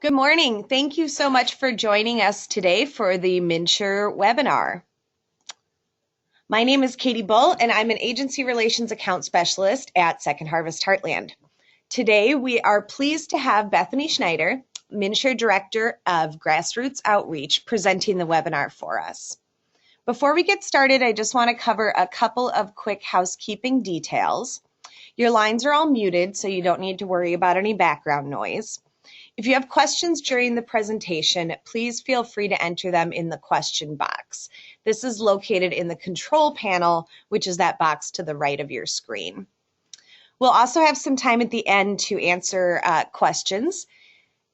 Good morning. Thank you so much for joining us today for the MNsure webinar. My name is Katie Bull, and I'm an Agency Relations Account Specialist at Second Harvest Heartland. Today, we are pleased to have Bethany Schneider, MNsure Director of Grassroots Outreach, presenting the webinar for us. Before we get started, I just want to cover a couple of quick housekeeping details. Your lines are all muted, so you don't need to worry about any background noise. If you have questions during the presentation, please feel free to enter them in the question box. This is located in the control panel, which is that box to the right of your screen. We'll also have some time at the end to answer questions.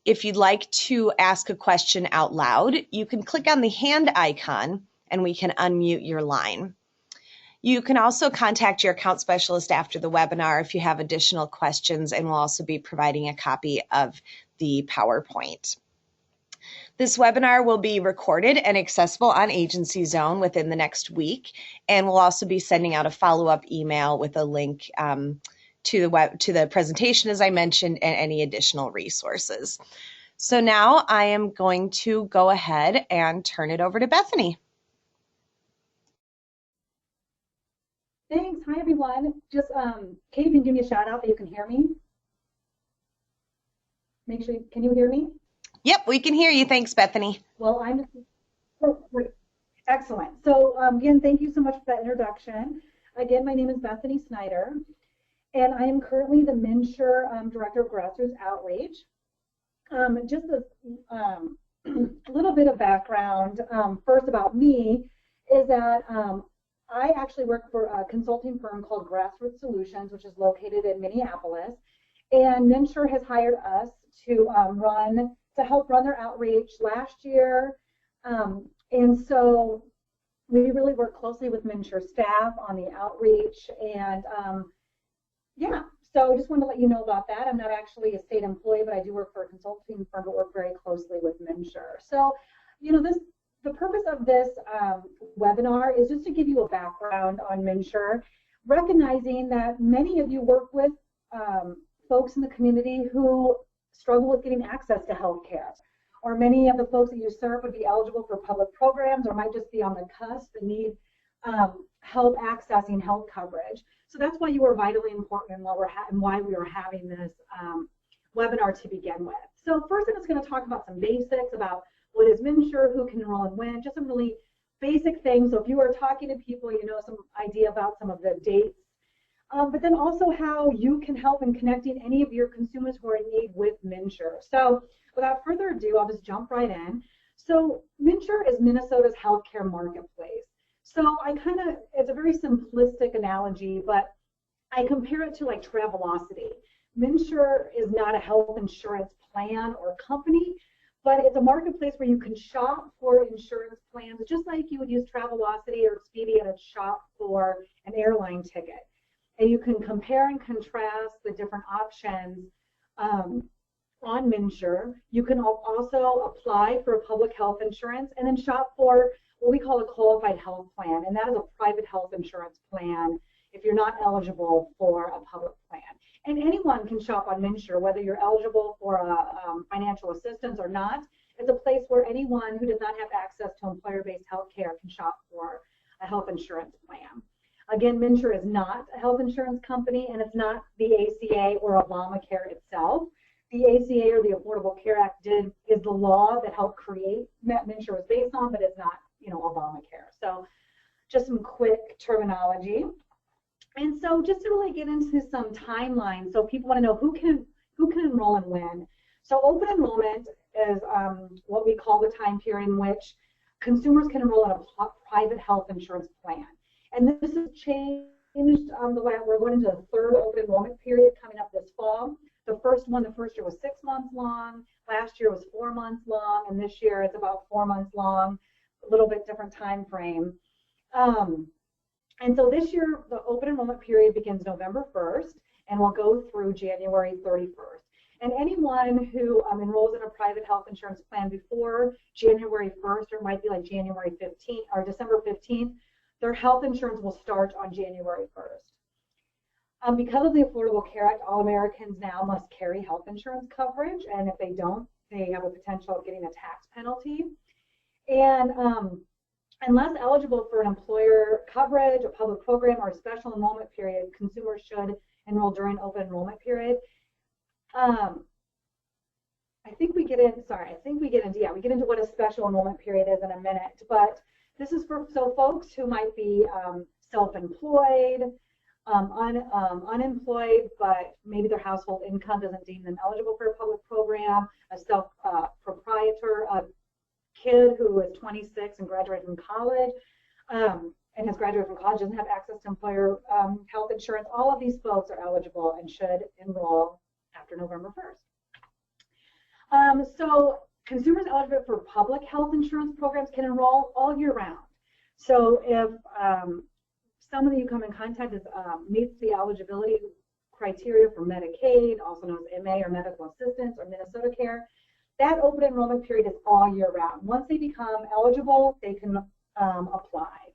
If you'd like to ask a question out loud, you can click on the hand icon and we can unmute your line. You can also contact your account specialist after the webinar if you have additional questions, and we'll also be providing a copy of the PowerPoint. This webinar will be recorded and accessible on Agency Zone within the next week, and we'll also be sending out a follow-up email with a link to the presentation, as I mentioned, and any additional resources. So now I am going to go ahead and turn it over to Bethany. Thanks. Hi, everyone. Just Katie, can you give me a shout out that you can hear me? Make sure, can you hear me? Yep, we can hear you. Thanks, Bethany. Well, great. Excellent. So again, thank you so much for that introduction. Again, my name is Bethany Snyder, and I am currently the MNsure Director of Grassroots Outreach. Just a little bit of background first about me is that I actually work for a consulting firm called Grassroots Solutions, which is located in Minneapolis. And MNsure has hired us to help run their outreach last year. And so we really work closely with MNsure staff on the outreach. And yeah, so I just wanted to let you know about that. I'm not actually a state employee, but I do work for a consulting firm, but work very closely with MNsure. So, you know, the purpose of this webinar is just to give you a background on MNsure, recognizing that many of you work with folks in the community who struggle with getting access to health care, or many of the folks that you serve would be eligible for public programs or might just be on the cusp and need help accessing health coverage. So that's why you are vitally important and why we are having this webinar to begin with. So first I'm just going to talk about some basics about what is MNsure, who can enroll and when, just some really basic things. So if you are talking to people, you know some idea about some of the dates, but then also how you can help in connecting any of your consumers who are in need with MNsure. So without further ado, I'll just jump right in. So MNsure is Minnesota's healthcare marketplace. So it's a very simplistic analogy, but I compare it to like Travelocity. MNsure is not a health insurance plan or company, but it's a marketplace where you can shop for insurance plans just like you would use Travelocity or Expedia to shop for an airline ticket. And you can compare and contrast the different options on MNsure. You can also apply for a public health insurance and then shop for what we call a qualified health plan, and that is a private health insurance plan if you're not eligible for a public plan. And anyone can shop on MNsure, whether you're eligible for financial assistance or not. It's a place where anyone who does not have access to employer-based health care can shop for a health insurance plan. Again, MNsure is not a health insurance company, and it's not the ACA or Obamacare itself. The ACA, or the Affordable Care Act, is the law that helped create that MNsure was based on, but it's not, you know, Obamacare. So just some quick terminology. And so just to really get into some timelines, so people want to know who can enroll and when. So open enrollment is what we call the time period in which consumers can enroll in a private health insurance plan. And this has changed. We're going into the third open enrollment period coming up this fall. The first year was 6 months long. Last year was 4 months long, and this year it's about 4 months long. A little bit different time frame. And so this year, the open enrollment period begins November 1st and will go through January 31st. And anyone who enrolls in a private health insurance plan before January 1st, or it might be like January 15th or December 15th, their health insurance will start on January 1st. Because of the Affordable Care Act, all Americans now must carry health insurance coverage, and if they don't, they have a potential of getting a tax penalty. And unless eligible for an employer coverage, a public program, or a special enrollment period, consumers should enroll during open enrollment period. I think we get into what a special enrollment period is in a minute, but this is for folks who might be self-employed, unemployed, but maybe their household income doesn't deem them eligible for a public program, a self-proprietor, a kid who is 26 and graduated from college, and has graduated from college, doesn't have access to employer health insurance. All of these folks are eligible and should enroll after November 1st. So consumers eligible for public health insurance programs can enroll all year round. So if someone that you come in contact with meets the eligibility criteria for Medicaid, also known as MA or medical assistance or Minnesota Care, that open enrollment period is all year round. Once they become eligible, they can apply.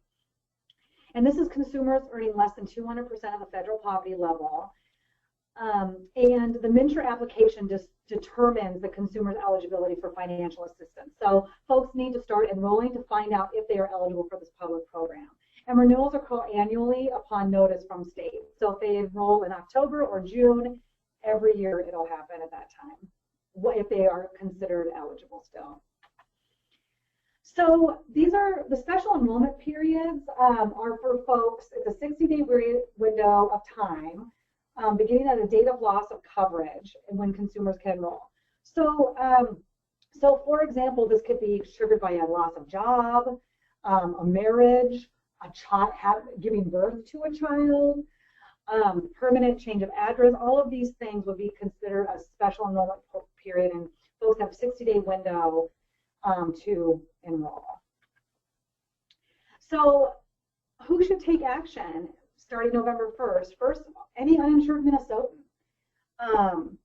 And this is consumers earning less than 200% of the federal poverty level. And the MNsure application just determines the consumer's eligibility for financial assistance. So folks need to start enrolling to find out if they are eligible for this public program. And renewals are called annually upon notice from state. So if they enroll in October or June, every year it'll happen at that time, if they are considered eligible still. So these are the special enrollment periods are for folks. It's a 60-day window of time, beginning at the date of loss of coverage and when consumers can enroll. So, so for example, this could be triggered by a loss of job, a marriage, a child giving birth to a child, permanent change of address. All of these things would be considered a special enrollment period, and folks have a 60-day window to enroll. So who should take action starting November 1st? First, any uninsured Minnesotan.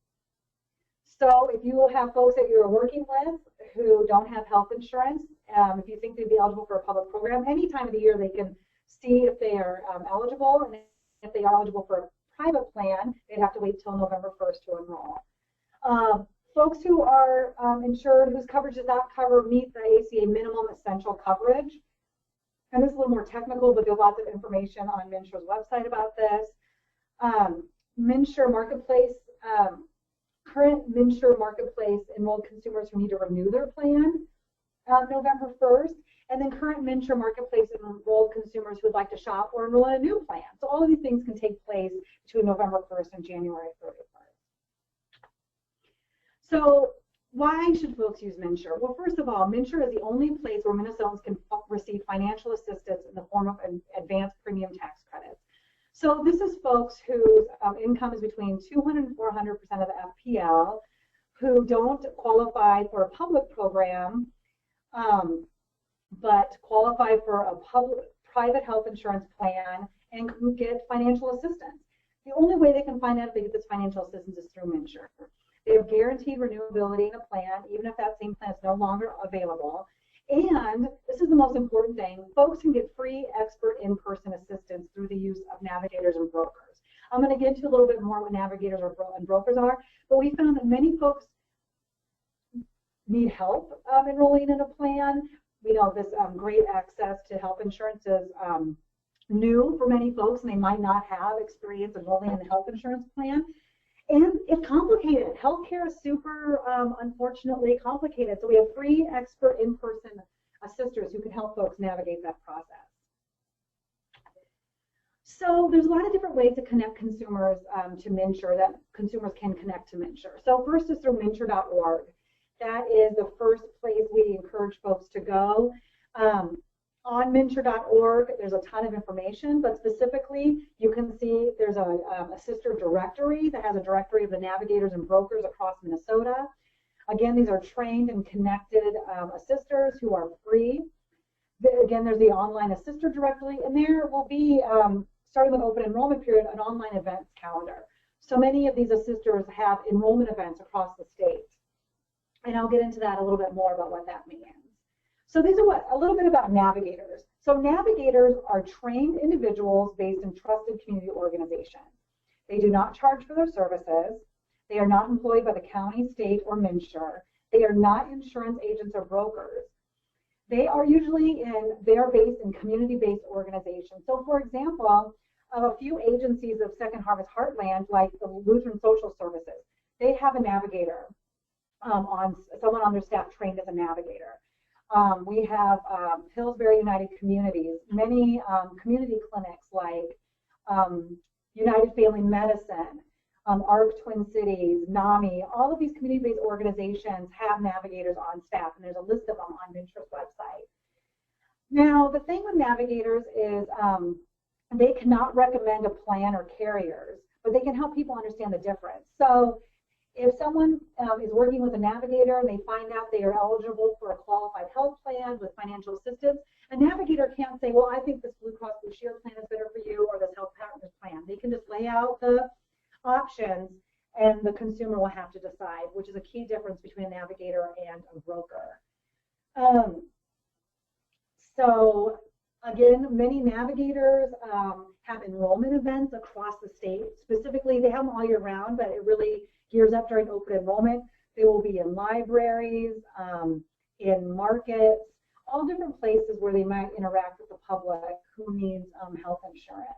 So if you have folks that you're working with who don't have health insurance, if you think they'd be eligible for a public program, any time of the year they can see if they are eligible, and if they are eligible for a private plan, they'd have to wait till November 1st to enroll. Folks who are insured, whose coverage does not meet the ACA minimum essential coverage. And this is a little more technical, but there's lots of information on MNsure's website about this. MNsure Marketplace, current MNsure Marketplace enrolled consumers who need to renew their plan November 1st, and then current MNsure Marketplace enrolled consumers who would like to shop or enroll in a new plan. So all of these things can take place between November 1st and January 31st. So why should folks use MNsure? Well, first of all, MNsure is the only place where Minnesotans can receive financial assistance in the form of an advanced premium tax credits. So this is folks whose income is between 200 and 400% of the FPL, who don't qualify for a public program, but qualify for a private health insurance plan and can get financial assistance. The only way they can find out if they get this financial assistance is through MNsure. They have guaranteed renewability in a plan, even if that same plan is no longer available. And this is the most important thing, folks can get free expert in-person assistance through the use of navigators and brokers. I'm going to get into a little bit more what navigators and brokers are, but we found that many folks need help enrolling in a plan. We know this great access to health insurance is new for many folks, and they might not have experience enrolling in a health insurance plan. And it's complicated. Healthcare is super, unfortunately, complicated. So we have free expert in-person assisters who can help folks navigate that process. So there's a lot of different ways to connect consumers to MNsure, that consumers can connect to MNsure. So first is through MNsure.org. That is the first place we encourage folks to go. On MNsure.org, there's a ton of information, but specifically, you can see there's a sister directory that has a directory of the navigators and brokers across Minnesota. Again, these are trained and connected assisters who are free. Again, there's the online assister directory, and there will be, starting with open enrollment period, an online events calendar. So many of these assisters have enrollment events across the state. And I'll get into that a little bit more about what that means. So these are a little bit about navigators. So navigators are trained individuals based in trusted community organizations. They do not charge for their services. They are not employed by the county, state, or MNsure. They are not insurance agents or brokers. They are based in community-based organizations. So for example, a few agencies of Second Harvest Heartland, like the Lutheran Social Services, they have a navigator, someone on their staff trained as a navigator. We have Pillsbury United Communities, many community clinics like United Family Medicine, ARC Twin Cities, NAMI, all of these community-based organizations have navigators on staff, and there's a list of them on MNsure's website. Now, the thing with navigators is they cannot recommend a plan or carriers, but they can help people understand the difference. So if someone is working with a navigator and they find out they are eligible for a qualified health plan with financial assistance, a navigator can't say, well, I think this Blue Cross Blue Shield plan is better for you, or this Health Partners plan. They can just lay out the options, and the consumer will have to decide, which is a key difference between a navigator and a broker. So again, many navigators have enrollment events across the state. Specifically, they have them all year round, but it really gears up during open enrollment. They will be in libraries, in markets, all different places where they might interact with the public who needs health insurance.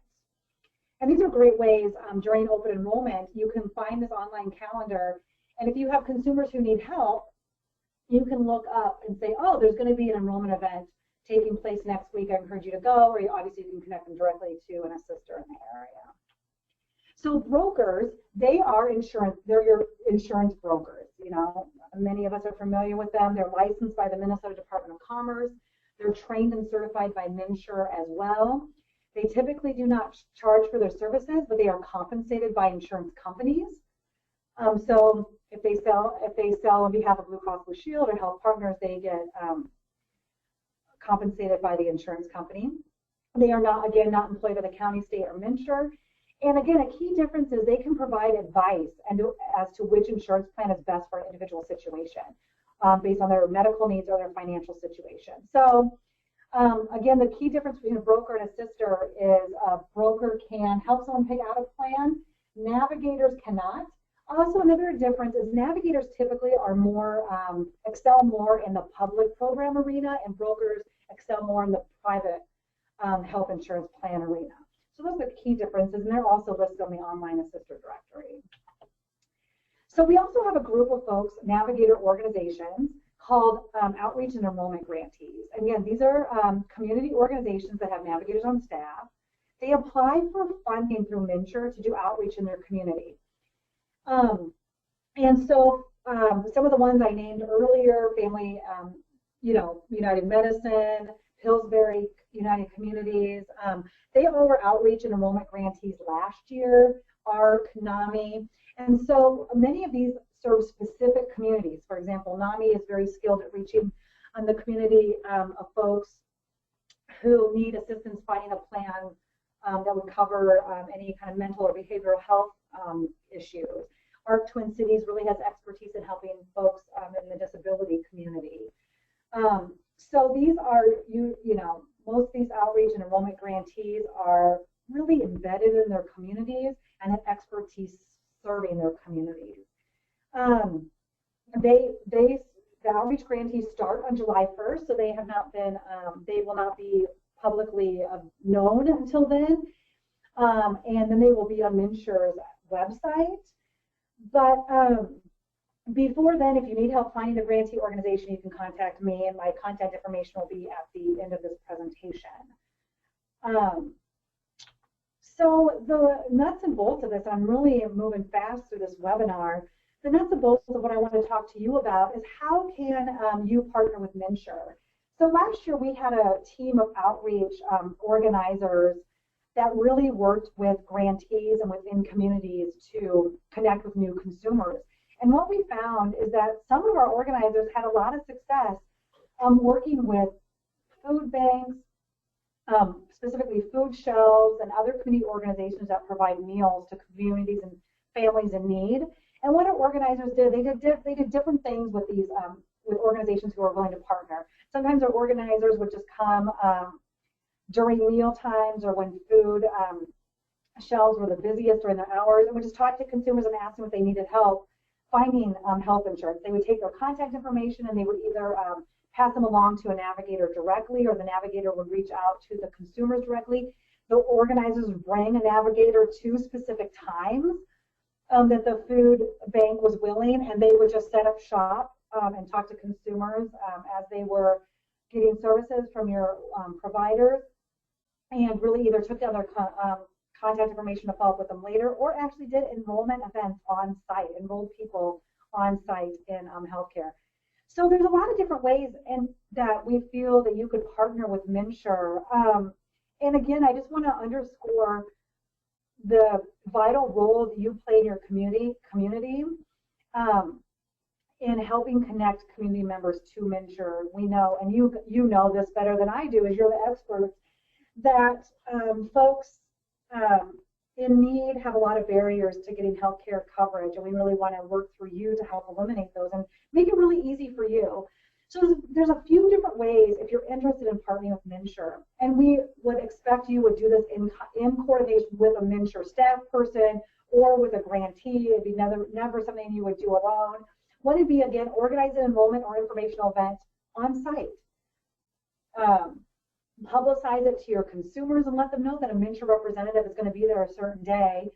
And these are great ways during open enrollment. You can find this online calendar, and if you have consumers who need help, you can look up and say, oh, there's going to be an enrollment event taking place next week. I encourage you to go, or obviously you can connect them directly to an assister in the area. So brokers, they're your insurance brokers. You know, many of us are familiar with them. They're licensed by the Minnesota Department of Commerce. They're trained and certified by MNsure as well. They typically do not charge for their services, but they are compensated by insurance companies. So if they sell on behalf of Blue Cross Blue Shield or Health Partners, they get compensated by the insurance company. They are not employed by the county, state, or MNsure. And again, a key difference is they can provide advice as to which insurance plan is best for an individual situation based on their medical needs or their financial situation. So again, the key difference between a broker and a sister is a broker can help someone pick out a plan. Navigators cannot. Also, another difference is navigators typically are excel more in the public program arena, and brokers excel more in the private health insurance plan arena. So those are the key differences, and they're also listed on the online assister directory. So we also have a group of folks, navigator organizations, called Outreach and Enrollment Grantees. Again, these are community organizations that have navigators on staff. They apply for funding through MNsure to do outreach in their community. And so some of the ones I named earlier, Family, United Medicine, Pillsbury United Communities, they all were outreach and enrollment grantees last year, ARC, NAMI. And so many of these serve specific communities. For example, NAMI is very skilled at reaching the community of folks who need assistance finding a plan that would cover any kind of mental or behavioral health issues. ARC Twin Cities really has expertise in helping folks in the disability community. So these are, most of these outreach and enrollment grantees are really embedded in their communities and have expertise serving their communities. The outreach grantees start on July 1st, so they have not been, they will not be publicly known until then, and then they will be on MNsure's website. But before then, if you need help finding a grantee organization, you can contact me, and my contact information will be at the end of this presentation. So the nuts and bolts of this, I'm really moving fast through this webinar. The nuts and bolts of what I want to talk to you about is how can you partner with MNsure? So last year we had a team of outreach organizers that really worked with grantees and within communities to connect with new consumers. And what we found is that some of our organizers had a lot of success working with food banks, specifically food shelves and other community organizations that provide meals to communities and families in need. And what our organizers did, they did different things with these with organizations who are willing to partner. Sometimes our organizers would just come during meal times or when food shelves were the busiest during their hours, and would just talk to consumers and ask them if they needed help finding health insurance. They would take their contact information and they would either pass them along to a navigator directly, or the navigator would reach out to the consumers directly. The organizers would bring a navigator to specific times that the food bank was willing, and they would just set up shop and talk to consumers as they were getting services from your providers, and really either took down their contact information to follow up with them later, or actually did enrollment events on site, enrolled people on site in healthcare. So there's a lot of different ways and that we feel that you could partner with MNsure. And again, I just want to underscore the vital role that you play in your community in helping connect community members to MNsure. We know, and you know this better than I do, as you're the experts, that folks in need have a lot of barriers to getting healthcare coverage, and we really want to work through you to help eliminate those and make it really easy for you. So there's a few different ways if you're interested in partnering with MNsure, and we would expect you would do this in coordination with a MNsure staff person or with a grantee. It'd be never something you would do alone. One would be, again, organize an enrollment or informational event on site. Publicize it to your consumers and let them know that a MNsure representative is going to be there a certain day.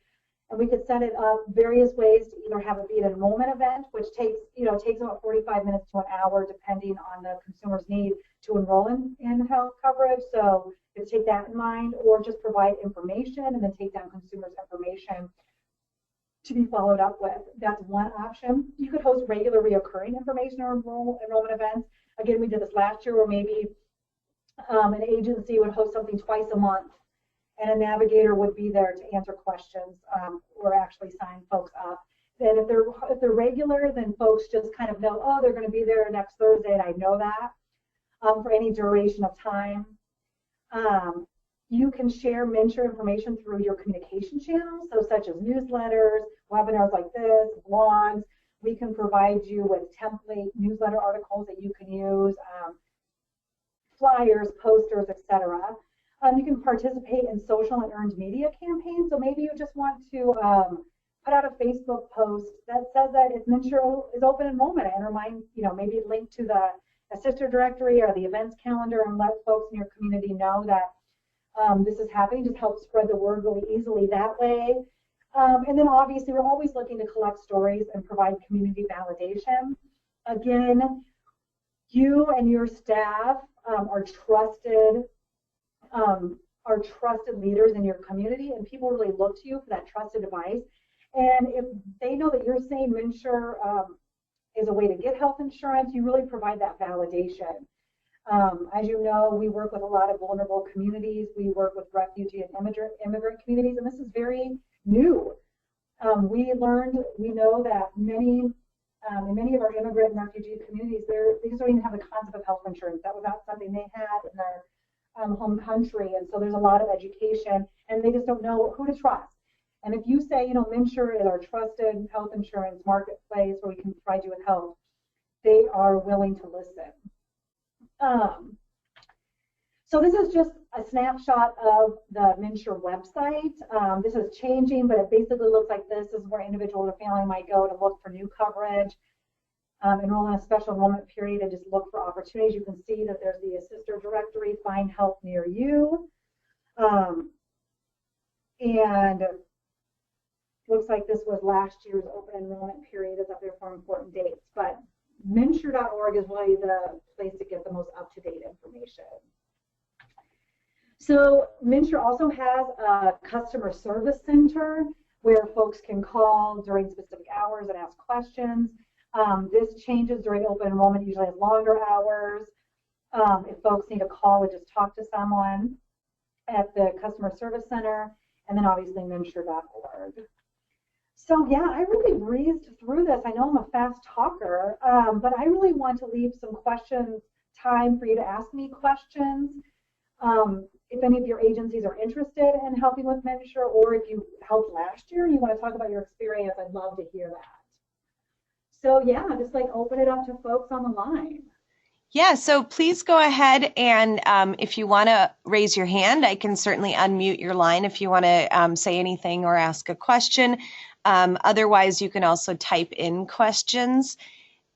And we could set it up various ways to either have it be an enrollment event, which takes about 45 minutes to an hour, depending on the consumer's need to enroll in health coverage. So just take that in mind, or just provide information and then take down consumers' information to be followed up with. That's one option. You could host regular reoccurring information or enrollment events. Again, we did this last year where maybe an agency would host something twice a month, and a navigator would be there to answer questions or actually sign folks up. Then if they're regular, then folks just kind of know, oh, they're going to be there next Thursday, and I know that for any duration of time. You can share MNsure information through your communication channels, so such as newsletters, webinars like this, blogs. We can provide you with template newsletter articles that you can use, flyers, posters, etc. You can participate in social and earned media campaigns. So maybe you just want to put out a Facebook post that says that MNsure is open enrollment, and remind, maybe link to the sister directory or the events calendar, and let folks in your community know that this is happening. Just help spread the word really easily that way. And then obviously we're always looking to collect stories and provide community validation. Again, you and your staff are trusted leaders in your community, and people really look to you for that trusted advice. And if they know that you're saying MNsure is a way to get health insurance, you really provide that validation. As you know, we work with a lot of vulnerable communities. We work with refugee and immigrant communities, and this is very new. We know that in many of our immigrant and refugee communities, they just don't even have the concept of health insurance. That was not something they had in their home country, and so there's a lot of education, and they just don't know who to trust. And if you say, MNsure is our trusted health insurance marketplace where we can provide you with help, they are willing to listen. So this is just a snapshot of the MNsure website. This is changing, but it basically looks like this. This is where individuals or family might go to look for new coverage, enroll in a special enrollment period, and just look for opportunities. You can see that there's the sister directory, find help near you. And it looks like this was last year's open enrollment period is up there for important dates. But MNsure.org is really the place to get the most up-to-date information. So MNsure also has a customer service center where folks can call during specific hours and ask questions. This changes during open enrollment, usually has longer hours. If folks need a call, we just talk to someone at the customer service center, and then obviously MNsure.org. So yeah, I really breezed through this. I know I'm a fast talker, but I really want to leave some time for you to ask me questions. If any of your agencies are interested in helping with MNsure, or if you helped last year and you want to talk about your experience, I'd love to hear that. So yeah, just open it up to folks on the line. Yeah, so please go ahead and if you want to raise your hand, I can certainly unmute your line if you want to say anything or ask a question. Otherwise, you can also type in questions.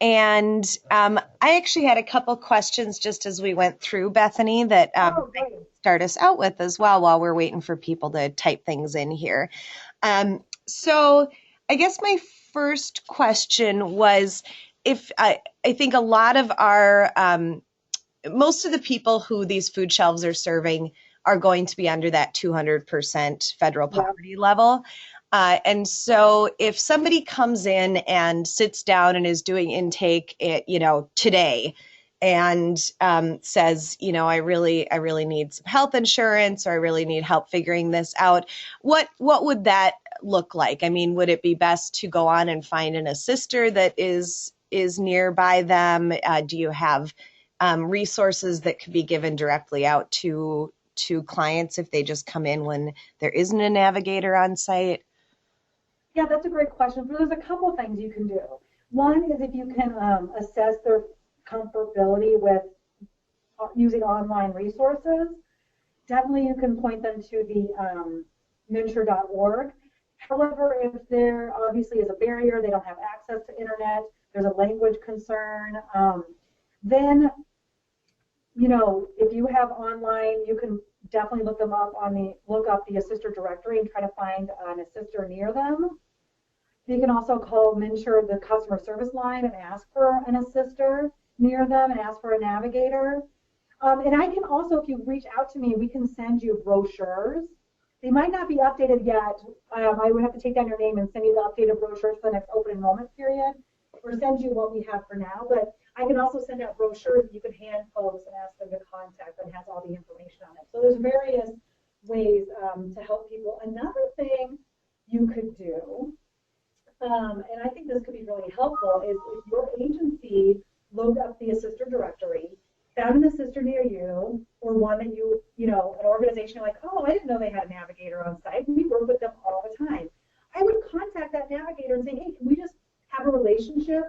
And I actually had a couple questions just as we went through, Bethany, that I can start us out with as well while we're waiting for people to type things in here. So I guess my first question was if I think a lot of our most of the people who these food shelves are serving are going to be under that 200% federal poverty level. And so if somebody comes in and sits down and is doing intake, today and says, I really need some health insurance, or I really need help figuring this out, what would that look like? I mean, would it be best to go on and find an assister that is nearby them? Do you have resources that could be given directly out to clients if they just come in when there isn't a navigator on site? Yeah, that's a great question. There's a couple things you can do. One is if you can assess their comfortability with using online resources, definitely you can point them to the MNsure.org. However, if there obviously is a barrier, they don't have access to internet, there's a language concern, then if you have online, you can definitely look them up look up the assister directory and try to find an assister near them. You can also call MNsure, the customer service line, and ask for an assister near them and ask for a navigator. And I can also, if you reach out to me, we can send you brochures. They might not be updated yet. I would have to take down your name and send you the updated brochures for the next open enrollment period, or send you what we have for now. But I can also send out brochures that you can hand folks and ask them to contact that has all the information on it. So there's various ways to help people. Another thing you could do, and I think this could be really helpful, is if your agency looked up the assister directory, found an assister near you, or one that an organization you're like, oh, I didn't know they had a navigator on site. We work with them all the time. I would contact that navigator and say, hey, can we just have a relationship?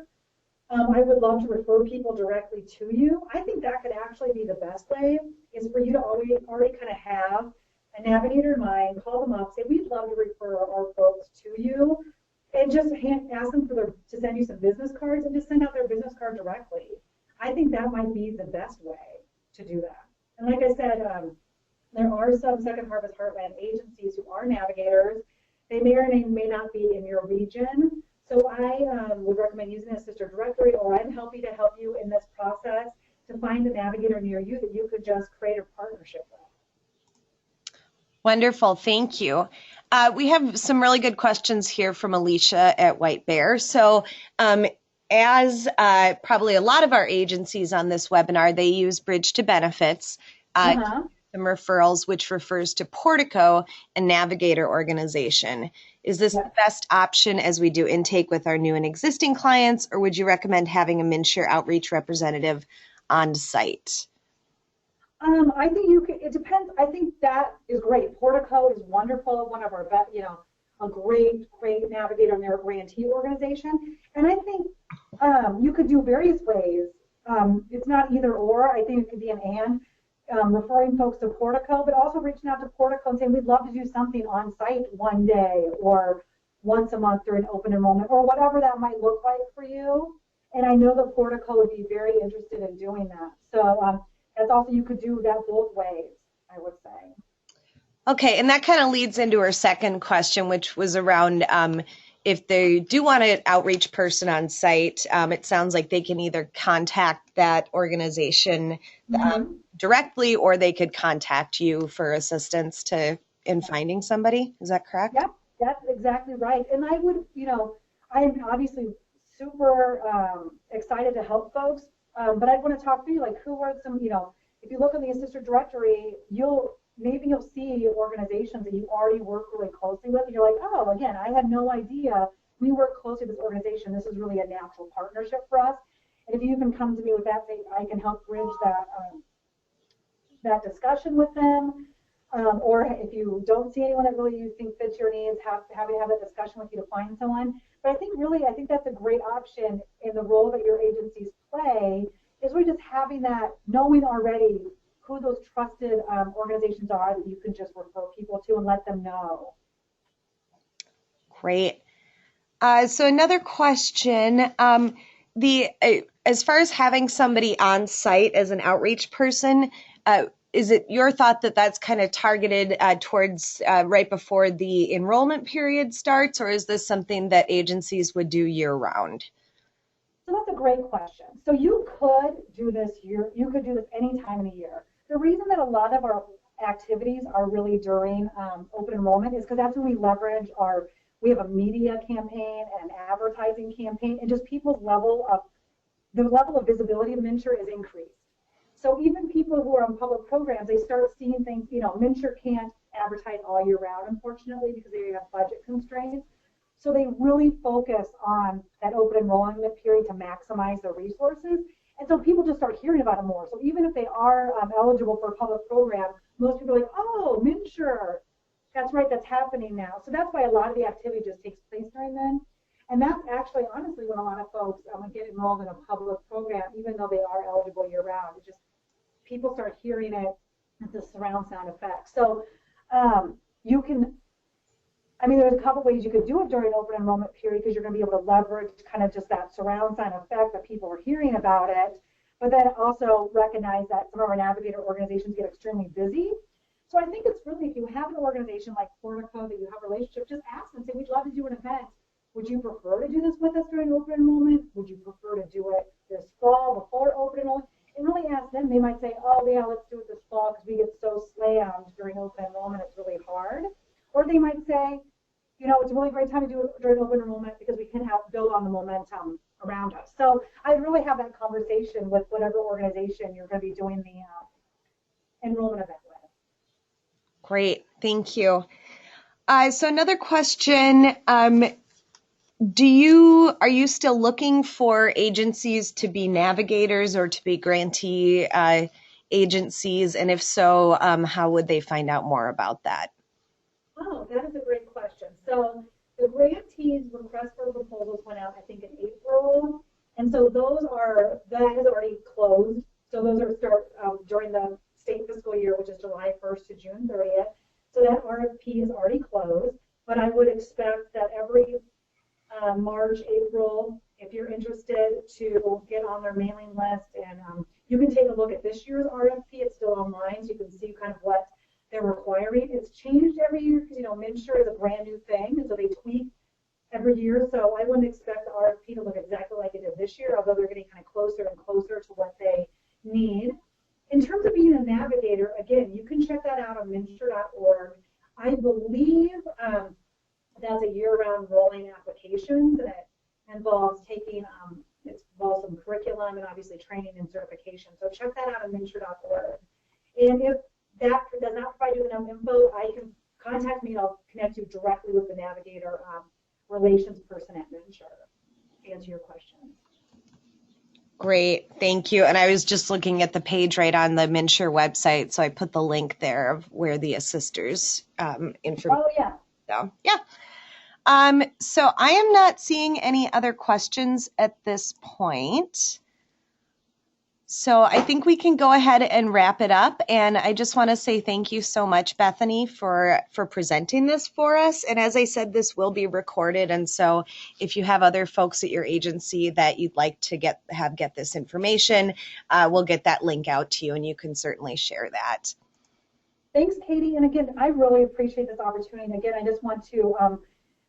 I would love to refer people directly to you. I think that could actually be the best way, is for you to already kind of have a navigator in mind, call them up, say, we'd love to refer our folks to you, and just ask them to send you some business cards, and just send out their business card directly. I think that might be the best way to do that. And like I said, there are some Second Harvest Heartland agencies who are navigators. They may or may not be in your region. So I would recommend using a sister directory, or I'm happy to help you in this process to find a navigator near you that you could just create a partnership with. Wonderful, thank you. We have some really good questions here from Alicia at White Bear. So as probably a lot of our agencies on this webinar, they use Bridge to Benefits. Some referrals, which refers to Portico, a navigator organization. Is this the best option as we do intake with our new and existing clients, or would you recommend having a MNsure Outreach representative on site? I think it depends. I think that is great. Portico is wonderful, one of our best, a great navigator in their grantee organization. And I think you could do various ways. It's not either or. I think it could be an and. Referring folks to Portico, but also reaching out to Portico and saying, we'd love to do something on site one day or once a month during open enrollment, or whatever that might look like for you. And I know that Portico would be very interested in doing that. So that's also, you could do that both ways, I would say. Okay, and that kind of leads into our second question, which was around if they do want an outreach person on site, it sounds like they can either contact that organization directly, or they could contact you for assistance in finding somebody. Is that correct? Yep, that's exactly right. And I would, I am obviously super excited to help folks, but I'd want to talk to you, like, who are some, if you look in the assister directory, maybe you'll see organizations that you already work really closely with, and you're like, oh, again, I had no idea we work closely with this organization. This is really a natural partnership for us. And if you can come to me with that, I can help bridge that discussion with them. Or if you don't see anyone that really you think fits your needs, have that discussion with you to find someone. But I think that's a great option in the role that your agencies play, is really just having that, knowing already who those trusted organizations are that you can just refer people to and let them know. Great. So another question, as far as having somebody on site as an outreach person, is it your thought that that's kind of targeted towards right before the enrollment period starts, or is this something that agencies would do year round? So that's a great question. So you could do this you could do this any time in the year. The reason that a lot of our activities are really during open enrollment is because that's when we leverage we have a media campaign and an advertising campaign, and just the level of visibility of MNsure is increased. So even people who are on public programs, they start seeing things, MNsure can't advertise all year round, unfortunately, because they have budget constraints. So they really focus on that open enrollment period to maximize their resources. And so people just start hearing about it more. So even if they are eligible for a public program, most people are like, oh, MNsure, that's right, that's happening now. So that's why a lot of the activity just takes place during then. And that's actually, honestly, when a lot of folks get enrolled in a public program, even though they are eligible year round. It just people start hearing it as a surround sound effect. So you can, there's a couple ways you could do it during open enrollment period, because you're going to be able to leverage kind of just that surround sound effect that people are hearing about it. But then also recognize that some of our navigator organizations get extremely busy. So I think it's really, if you have an organization like Portico that you have a relationship, just ask them, say, we'd love to do an event. Would you prefer to do this with us during open enrollment? Would you prefer to do it this fall before open enrollment? And really ask them. They might say, oh, yeah, let's do it this fall because we get so slammed during open enrollment, it's really hard. Or they might say, it's a really great time to do it during open enrollment because we can build on the momentum around us. So I'd really have that conversation with whatever organization you're going to be doing the enrollment event with. Great, thank you. So another question, are you still looking for agencies to be navigators or to be grantee agencies? And if so, how would they find out more about that? Oh, that is a great question. So the grantees request for proposals went out, I think, in April. And so that has already closed. So those are start during the state fiscal year, which is July 1st to June 30th. So that RFP is already closed. But I would expect that every March, April, if you're interested, to get on their mailing list. And you can take a look at this year's RFP. It's still online, so you can see kind of what they're requiring. It's changed every year because, MNsure is a brand new thing, and so they tweak every year. So I wouldn't expect the RFP to look exactly like it did this year, although they're getting kind of closer and closer to what they need. In terms of being a navigator, again, you can check that out on MNsure.org. I believe that's a year-round rolling application that involves some curriculum and obviously training and certification. So check that out on MNsure.org. And if that does not provide you enough info, I can contact me and I'll connect you directly with the navigator relations person at MNsure to answer your questions. Great, thank you. And I was just looking at the page right on the MNsure website, so I put the link there of where the assisters information. Oh, yeah. So, yeah. So I am not seeing any other questions at this point. So I think we can go ahead and wrap it up. And I just want to say thank you so much, Bethany, for presenting this for us. And as I said, this will be recorded. And so if you have other folks at your agency that you'd like to get this information, we'll get that link out to you and you can certainly share that. Thanks, Katie. And again, I really appreciate this opportunity. And again, I just want to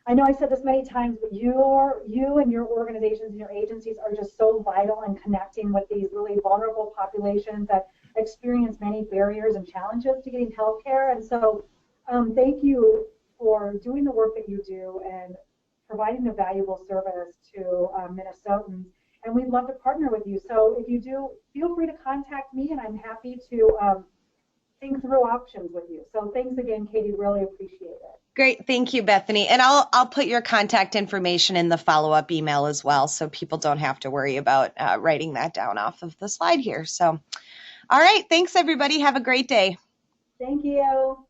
I know I said this many times, but you and your organizations and your agencies are just so vital in connecting with these really vulnerable populations that experience many barriers and challenges to getting health care. And so thank you for doing the work that you do and providing a valuable service to Minnesotans. And we'd love to partner with you. So if you do, feel free to contact me, and I'm happy to think through options with you. So thanks again, Katie. Really appreciate it. Great. Thank you, Bethany. And I'll put your contact information in the follow-up email as well, so people don't have to worry about writing that down off of the slide here. So, all right. Thanks, everybody. Have a great day. Thank you.